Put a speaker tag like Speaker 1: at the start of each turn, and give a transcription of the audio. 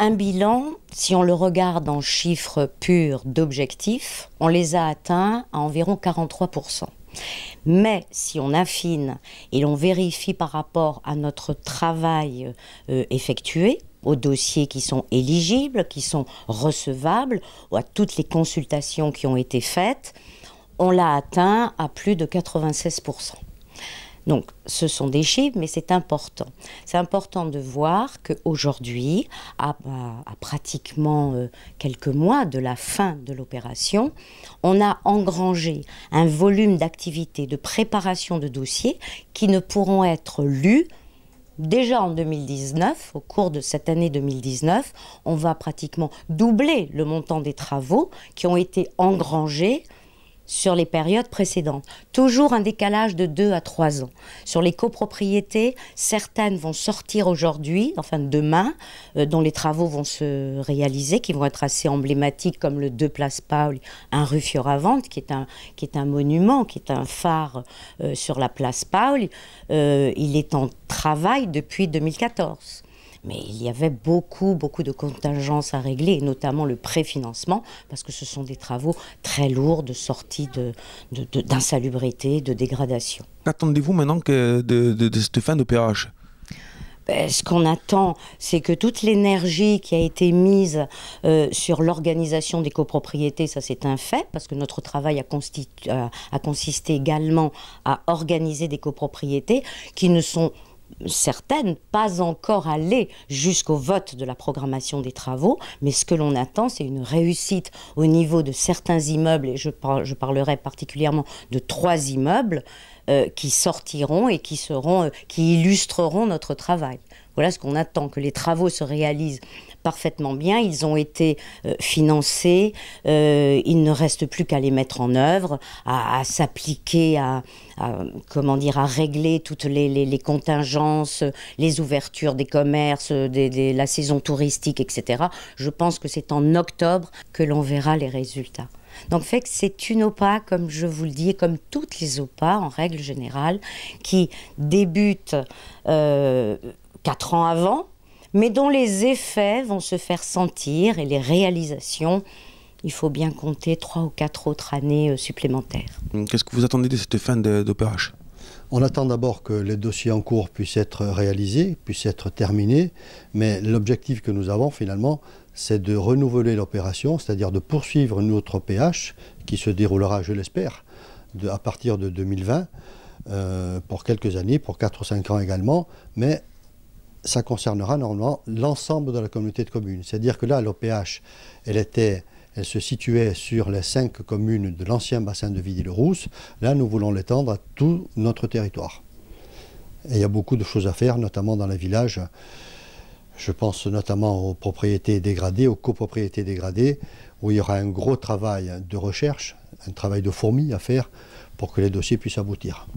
Speaker 1: Un bilan, si on le regarde en chiffres purs d'objectifs, on les a atteints à environ 43%. Mais si on affine et l'on vérifie par rapport à notre travail effectué, aux dossiers qui sont éligibles, qui sont recevables, ou à toutes les consultations qui ont été faites, on l'a atteint à plus de 96%. Donc, ce sont des chiffres, mais c'est important. C'est important de voir qu'aujourd'hui, à pratiquement quelques mois de la fin de l'opération, on a engrangé un volume d'activités, de préparation de dossiers qui ne pourront être lus déjà en 2019, au cours de cette année 2019, on va pratiquement doubler le montant des travaux qui ont été engrangés sur les périodes précédentes. Toujours un décalage de 2 à 3 ans. Sur les copropriétés, certaines vont sortir aujourd'hui, enfin demain, dont les travaux vont se réaliser, qui vont être assez emblématiques, comme le 2 Place Paoli, un rue Fioravante, qui est un monument, qui est un phare sur la Place Paoli. Il est en travail depuis 2014. Mais il y avait beaucoup de contingences à régler, et notamment le préfinancement, parce que ce sont des travaux très lourds de sortie d'insalubrité, de dégradation.
Speaker 2: Qu'attendez-vous maintenant de cette fin d'opération ?
Speaker 1: Ce qu'on attend, c'est que toute l'énergie qui a été mise sur l'organisation des copropriétés, ça c'est un fait, parce que notre travail a consisté également à organiser des copropriétés qui ne sont certaines pas encore allées jusqu'au vote de la programmation des travaux, mais ce que l'on attend, c'est une réussite au niveau de certains immeubles, et je parlerai particulièrement de 3 immeubles qui sortiront et qui illustreront notre travail. Voilà ce qu'on attend, que les travaux se réalisent parfaitement bien. Ils ont été financés, il ne reste plus qu'à les mettre en œuvre, à s'appliquer, à régler toutes les contingences, les ouvertures des commerces, la saison touristique, etc. Je pense que c'est en octobre que l'on verra les résultats. Donc fait que c'est une OPA, comme je vous le dis, et comme toutes les OPA en règle générale, qui débutent 4 ans avant, mais dont les effets vont se faire sentir, et les réalisations, il faut bien compter 3 ou 4 autres années supplémentaires.
Speaker 2: Qu'est-ce que vous attendez de cette fin d'opération ?
Speaker 3: On attend d'abord que les dossiers en cours puissent être réalisés, puissent être terminés, mais l'objectif que nous avons finalement, c'est de renouveler l'opération, c'est-à-dire de poursuivre notre OPH, qui se déroulera, je l'espère, à partir de 2020, pour quelques années, pour 4 ou 5 ans également, mais ça concernera normalement l'ensemble de la communauté de communes. C'est-à-dire que là, l'OPH, elle se situait sur les 5 communes de l'ancien bassin de Villiers-le-Rousse. Là, nous voulons l'étendre à tout notre territoire. Et il y a beaucoup de choses à faire, notamment dans les villages. Je pense notamment aux propriétés dégradées, aux copropriétés dégradées, où il y aura un gros travail de recherche, un travail de fourmi à faire pour que les dossiers puissent aboutir.